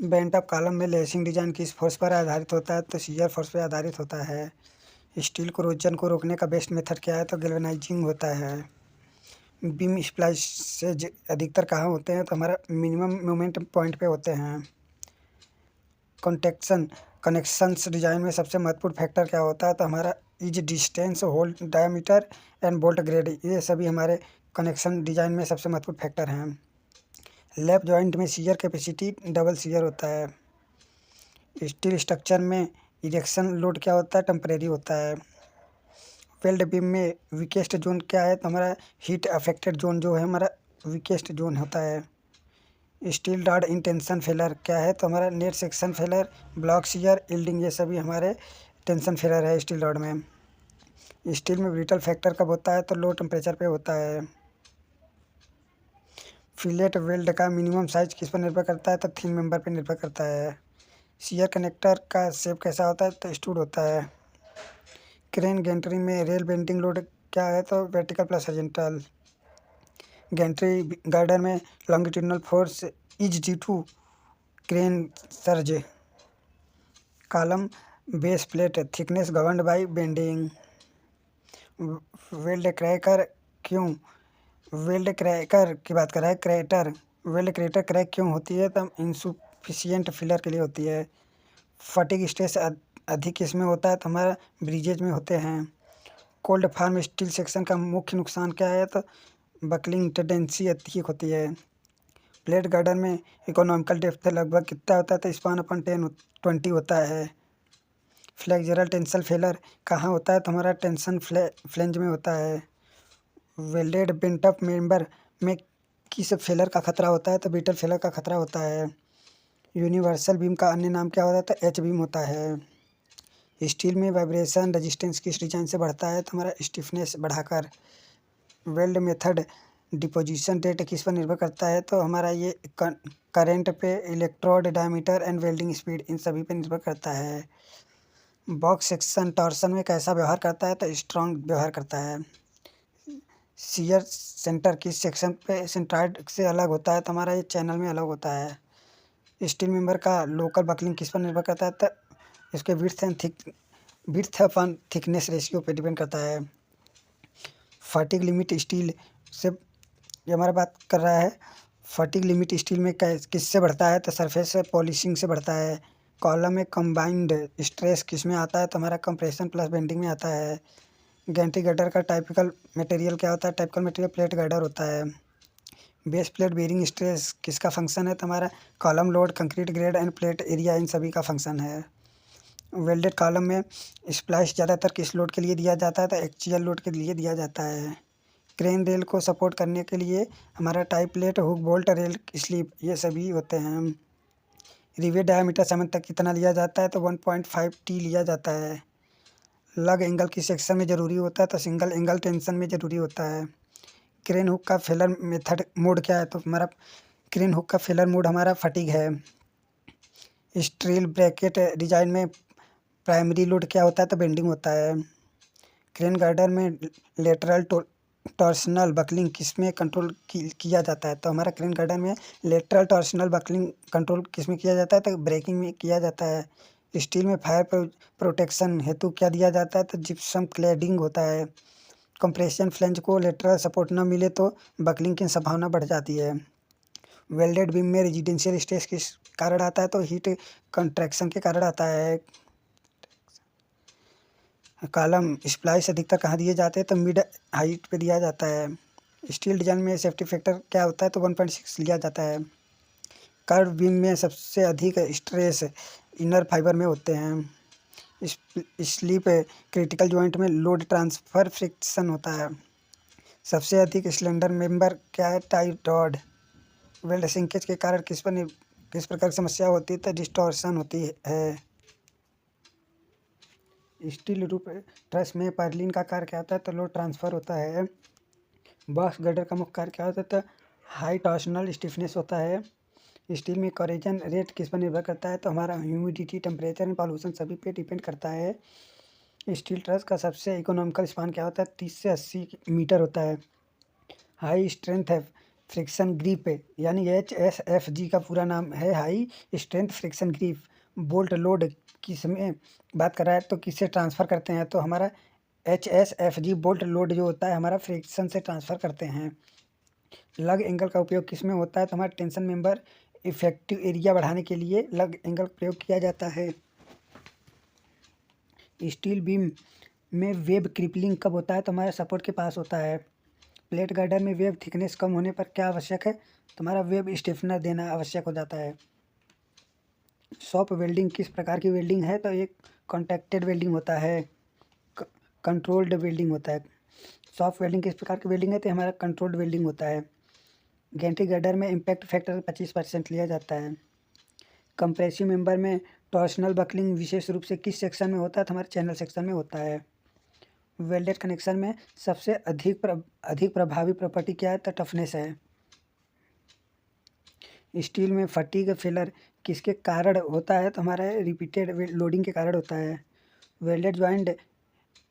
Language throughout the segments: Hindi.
बेंट ऑफ कॉलम में लेसिंग डिजाइन किस फोर्स पर आधारित होता है? तो शियर फोर्स पर आधारित होता है। स्टील कोरोजन को रोकने का बेस्ट मेथड क्या है? तो गैल्वेनाइजिंग होता है। बीम स्प्लाइसेज अधिकतर कहाँ होते हैं? तो हमारा मिनिमम मोमेंट पॉइंट पे होते हैं। कॉन्टेक्शन कनेक्शंस डिजाइन में सबसे महत्वपूर्ण फैक्टर क्या होता है? तो हमारा is distance, hole diameter and bolt grade, ये सभी हमारे कनेक्शन डिजाइन में सबसे महत्वपूर्ण फैक्टर हैं। लैप जॉइंट में शियर कैपेसिटी डबल शियर होता है। स्टील स्ट्रक्चर में इरेक्शन लोड क्या होता है? टेम्परेरी होता है। वेल्ड बीम में वीकेस्ट जोन क्या है? तो हमारा हीट अफेक्टेड जोन जो है हमारा वीकेस्ट जोन होता है। Steel rod in tension failure क्या है? तो हमारा net section failure, block shear, yielding, ये सभी हमारे टेंशन फेलर है स्टील रॉड में। स्टील में ब्रिटल फैक्टर कब होता है? तो लो टेम्परेचर पे होता है। फिलेट वेल्ड का मिनिमम साइज किस पर निर्भर करता है? तो थिन मेंबर पर निर्भर करता है। शियर कनेक्टर का शेप कैसा होता है? तो स्टूड होता है। क्रेन गैंट्री में रेल बेंडिंग लोड क्या है? तो vertical plus horizontal. Gantry girder में longitudinal force is due to crane surge. Column base plate thickness governed by bending. Weld cracker क्यों वेल्ड क्रैकर की बात कर रहा है, क्रैटर वेल्ड क्रैटर क्रैक क्यों होती है? तो इंसुफिशियंट फिलर के लिए होती है। फटिग स्ट्रेस अधिक किसमें होता है? तो हमारा ब्रिजेज में होते हैं। कोल्ड फॉर्म स्टील सेक्शन का मुख्य नुकसान क्या है? तो बकलिंग टेंडेंसी अधिक होती है। प्लेट गार्डर में इकोनॉमिकल डेप्थ लगभग कितना होता है? तो स्पान अपन 20 होता है। फ्लेक्सुरल टेंसल फेलर कहाँ होता है? तो हमारा टेंशन फ्लेंज में होता है। वेल्डेड बेंट अप मेंबर में किस फेलर का खतरा होता है? तो ब्रिटल फेलर का खतरा होता है। यूनिवर्सल बीम का अन्य नाम क्या होता है? तो एच बीम होता है। स्टील में वाइब्रेशन रेजिस्टेंस किस डिजाइन से बढ़ता है? तो हमारा स्टिफनेस बढ़ाकर। वेल्ड मेथड डिपोजिशन रेट किस पर निर्भर करता है? तो हमारा ये करंट पे, electrode diameter and welding speed, इन सभी पे निर्भर करता है। बॉक्स सेक्शन टॉर्सन में कैसा व्यवहार करता है? तो स्ट्रॉन्ग व्यवहार करता है। शियर सेंटर किस सेक्शन पे सेंट्रॉइड से अलग होता है? तो हमारा ये चैनल में अलग होता है। स्टील मेंबर का लोकल बकलिंग किस पर निर्भर करता है? तो इसके विड्थ अपॉन थिकनेस रेशियो पे डिपेंड करता है। फटिग लिमिट स्टील से ये हमारा बात कर रहा है। फटिग लिमिट स्टील में किससे बढ़ता है? तो सरफेस से पॉलिशिंग से बढ़ता है। कॉलम में कंबाइंड स्ट्रेस किस में आता है? तो हमारा कंप्रेशन प्लस बेंडिंग में आता है। गैंट्री गर्डर का टाइपिकल मटेरियल क्या होता है? टाइपिकल मटेरियल प्लेट गर्डर होता है। बेस प्लेट बेरिंग स्ट्रेस किसका फंक्शन है? तो हमारा column load, concrete grade and plate area, इन सभी का फंक्शन है। वेल्डेड कॉलम में स्प्लाइस ज़्यादातर किस लोड के लिए दिया जाता है? तो एक्सियल लोड के लिए दिया जाता है। क्रेन रेल को सपोर्ट करने के लिए हमारा tie plate, hook bolt, rail sleep, ये सभी होते हैं। रिवेट डायमीटर सामान तक कितना लिया जाता है? तो 1.5 टी लिया जाता है। लग एंगल किस सेक्शन में ज़रूरी होता है? तो सिंगल एंगल टेंशन में ज़रूरी होता है। क्रेन हुक का फेलर मेथड मोड क्या है? तो हमारा क्रेन हुक का फेलर मोड हमारा फटीग है। स्टील ब्रैकेट डिजाइन में प्राइमरी लोड क्या होता है? तो बेंडिंग होता है। क्रेन गार्डर में लेटरल टॉर्सनल बकलिंग किस में कंट्रोल किया जाता है? तो हमारा क्रेन गार्डर में लेटरल टॉर्सनल बकलिंग कंट्रोल किस में किया जाता है? तो ब्रेकिंग में किया जाता है। स्टील में फायर प्रोटेक्शन हेतु क्या दिया जाता है? तो जिप्सम क्लैडिंग होता है। कंप्रेशन फ्लेंज को लेटरल सपोर्ट न मिले तो बकलिंग की संभावना बढ़ जाती है। वेल्डेड बीम में रेजिडेंशियल स्ट्रेस किस कारण आता है? तो हीट कंट्रैक्शन के कारण आता है। कॉलम स्प्लाइस अधिकतर कहाँ दिए जाते हैं? तो मिड हाइट पे दिया जाता है। स्टील डिजाइन में सेफ्टी फैक्टर क्या होता है? तो 1.6 लिया जाता है। कर्व बीम में सबसे अधिक स्ट्रेस इनर फाइबर में होते हैं। स्लीप क्रिटिकल जॉइंट में लोड ट्रांसफर फ्रिक्शन होता है। सबसे अधिक स्लेंडर मेंबर क्या है? Tie rod. वेल्ड सिंकेज के कारण किस प्रकार की समस्या होती है? तो डिस्टॉर्शन होती है। स्टील रूप ट्रस में पर्लिन का कार्य क्या होता है? तो लोड ट्रांसफर होता है। बॉक्स गर्डर का मुख्य कार्य क्या होता है? तो हाई टॉर्सनल स्टिफनेस होता है। स्टील में कोरेजन रेट किस पर निर्भर करता है? तो हमारा ह्यूमिडिटी, टेम्परेचर एंड पॉल्यूशन सभी पे डिपेंड करता है। स्टील ट्रस का सबसे इकोनॉमिकल स्पान क्या होता है? 30 से 80 मीटर होता है। हाई स्ट्रेंथ है फ्रिक्शन ग्रिप यानी HSFG का पूरा नाम है high strength friction grip. Bolt load किस में बात कर रहा है तो किससे ट्रांसफ़र करते हैं, तो हमारा HSFG बोल्ट लोड जो होता है हमारा फ्रिक्शन से ट्रांसफ़र करते हैं। लग एंगल का उपयोग किस में होता है, तो हमारा टेंशन मेंबर इफेक्टिव एरिया बढ़ाने के लिए लग एंगल प्रयोग किया जाता है। स्टील बीम में वेब क्रिपलिंग कब होता है, तो हमारे सपोर्ट के पास होता है। प्लेट गार्डर में वेब थिकनेस कम होने पर क्या आवश्यक है, तो हमारा वेब स्टिफनर देना आवश्यक हो जाता है। सॉफ्ट वेल्डिंग किस प्रकार की वेल्डिंग है, तो एक कॉन्टैक्टेड वेल्डिंग होता है, कंट्रोल्ड वेल्डिंग होता है। सॉफ्ट वेल्डिंग किस प्रकार की वेल्डिंग है, तो हमारा कंट्रोल्ड वेल्डिंग होता है। गैंट्री गर्डर में इम्पैक्ट फैक्टर 25% लिया जाता है। कंप्रेसिव मेंबर में टॉर्सनल बकलिंग विशेष रूप से किस सेक्शन में होता है, तो हमारे चैनल सेक्शन में होता है। वेल्डेड कनेक्शन में सबसे अधिक प्रभावी प्रॉपर्टी क्या है, तो टफनेस है। स्टील में फटीग फेलर किसके कारण होता है, तो हमारा रिपीटेड लोडिंग के कारण होता है। वेल्डेड जॉइंट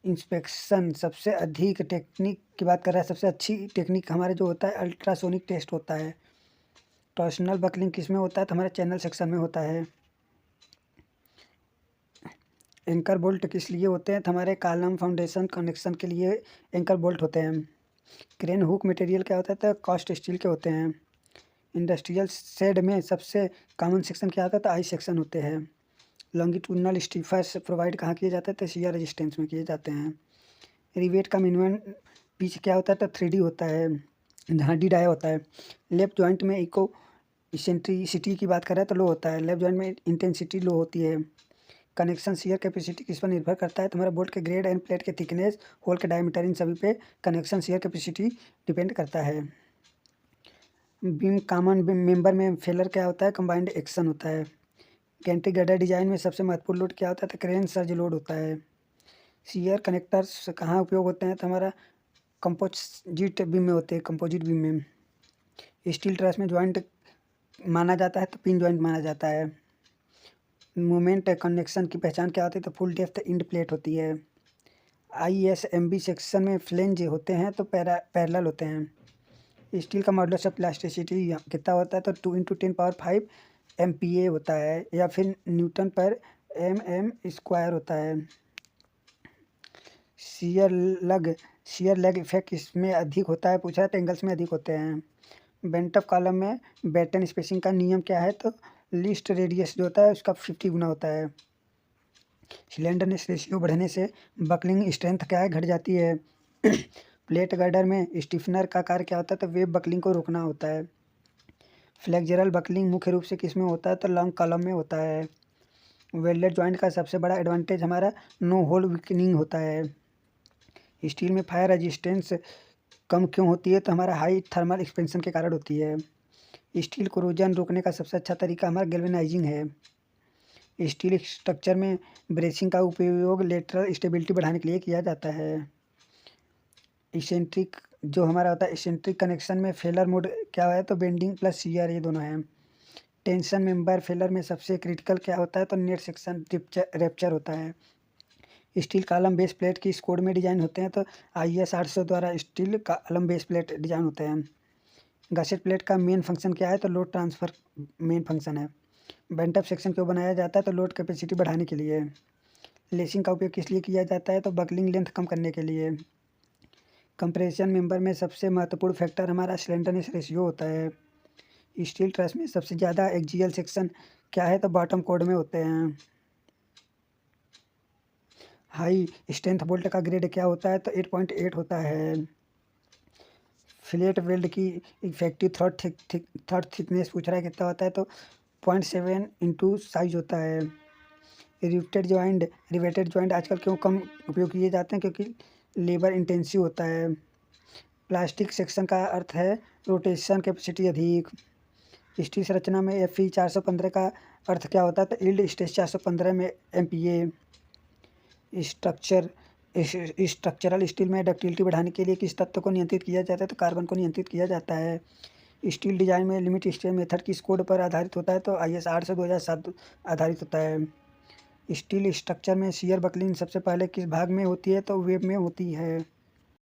इंस्पेक्शन सबसे अधिक टेक्निक की बात कर रहा है, सबसे अच्छी टेक्निक हमारा जो होता है अल्ट्रासोनिक टेस्ट होता है। टॉर्सनल बकलिंग किस में होता है, तो हमारे चैनल सेक्शन में होता है। एंकर बोल्ट किस लिए होते हैं, तो हमारे कॉलम फाउंडेशन कनेक्शन के लिए एंकर बोल्ट होते हैं। क्रेन हुक मटेरियल क्या होता है, तो कास्ट स्टील के होते हैं। इंडस्ट्रियल शेड में सबसे कॉमन सेक्शन क्या होता है, तो आई सेक्शन होते हैं। लॉन्गिट्यूडनल स्टीफर्स प्रोवाइड कहाँ किए जाते हैं, तो शियर रेजिस्टेंस में किए जाते हैं। रिवेट का मिनिमम पिच क्या होता है, तो 3D होता है, जहाँ डी डाया होता है। लेफ्ट जॉइंट में इको इसेंट्रिसिटी की बात करें तो लो होता है, लेफ्ट जॉइंट में इंटेंसिटी लो होती है। कनेक्शन शियर कैपेसिटी किस पर निर्भर करता है, तो हमारा बोल्ट के ग्रेड एंड प्लेट के थिकनेस, होल के डायमीटर, इन सभी पे कनेक्शन शियर कैपेसिटी डिपेंड करता है। बीम कॉमन बीम मेंबर में फेलर क्या होता है, कंबाइंड एक्शन होता है। गैंट्री गर्डर डिजाइन में सबसे महत्वपूर्ण लोड क्या होता है, तो क्रेन सर्ज लोड होता है। शियर कनेक्टर्स कहाँ उपयोग होते हैं, तो हमारा कंपोजिट बीम में होते हैं, कंपोजिट बीम में। स्टील ट्रस में जॉइंट माना जाता है, तो पिन जॉइंट माना जाता है। मोमेंट कनेक्शन की पहचान क्या होती है, तो फुल डेप्थ इंड प्लेट होती है। ISMB सेक्शन में फ्लेंज होते हैं, तो पैरेलल होते हैं। स्टील का मॉडुलस ऑफ प्लास्टिसिटी कितना होता है, तो 2 × 10⁵ MPa होता है, या फिर न्यूटन पर mm² होता है। शियर लेग इफेक्ट इसमें अधिक होता है, पूछा है तो एंगल्स में अधिक होते हैं। बेंट ऑफ कॉलम में बैटन स्पेसिंग का नियम क्या है, तो लीस्ट रेडियस जो होता है उसका 50 गुना होता है। स्लेंडरनेस रेशियो बढ़ने से बकलिंग स्ट्रेंथ क्या है, घट जाती है। प्लेट गार्डर में स्टिफनर का कार्य क्या होता है, तो वेब बकलिंग को रोकना होता है। फ्लेक्सुरल बकलिंग मुख्य रूप से किस में होता है, तो लॉन्ग कॉलम में होता है। वेल्डेड जॉइंट का सबसे बड़ा एडवांटेज हमारा नो होल वीकनिंग होता है। स्टील में फायर रेजिस्टेंस कम क्यों होती है, तो हमारा हाई थर्मल एक्सपेंशन के कारण होती है। स्टील कोरोजन रोकने का सबसे अच्छा तरीका हमारा गैल्वेनाइजिंग है। स्टील स्ट्रक्चर में ब्रेसिंग का उपयोग लेटरल स्टेबिलिटी बढ़ाने के लिए किया जाता है। इसेंट्रिक जो हमारा होता है इसेंट्रिक कनेक्शन में फेलर मोड क्या है, तो बेंडिंग प्लस शियर, ये दोनों हैं। टेंशन मेंबर फेलर में सबसे क्रिटिकल क्या होता है, तो नेट सेक्शन रेप्चर होता है। स्टील कॉलम बेस प्लेट की इस कोड में डिजाइन होते हैं, तो IS 800 द्वारा steel column base plate design होते हैं। गसेट प्लेट का मेन फंक्शन क्या है, तो लोड ट्रांसफ़र मेन फंक्शन है। बेंट अप सेक्शन क्यों बनाया जाता है, तो लोड कैपेसिटी बढ़ाने के लिए। लेसिंग का उपयोग किस लिए किया जाता है, तो बकलिंग लेंथ कम करने के लिए। कंप्रेशन मेंबर में सबसे महत्वपूर्ण फैक्टर हमारा स्लेंडरनेस रेशियो होता है। स्टील ट्रस में सबसे ज़्यादा एक्सियल सेक्शन क्या है, तो बॉटम कोड में होते हैं। हाई स्ट्रेंथ बोल्ट का ग्रेड क्या होता है, तो 8.8 होता है। फ्लेट वेल्ड की इफेक्टिव थ्रॉट थिकनेस पूछ रहा है कितना होता है, तो 0.7 इंटू साइज होता है। रिवेटेड जॉइंट आजकल क्यों कम उपयोग किए जाते हैं, क्योंकि लेबर इंटेंसिव होता है। प्लास्टिक सेक्शन का अर्थ है रोटेशन कैपेसिटी अधिक। स्टील संरचना में FE 415 का अर्थ क्या होता है, तो यील्ड स्ट्रेस 415 में MPa। स्ट्रक्चरल स्टील में डक्टिलिटी बढ़ाने के लिए किस तत्व को नियंत्रित किया जाता है, तो कार्बन को नियंत्रित किया जाता है। स्टील डिजाइन में लिमिट स्टेट मेथड किस कोड पर आधारित होता है, तो IS 800 2007 आधारित होता है। स्टील स्ट्रक्चर में शियर बकलिंग सबसे पहले किस भाग में होती है, तो वेब में होती है।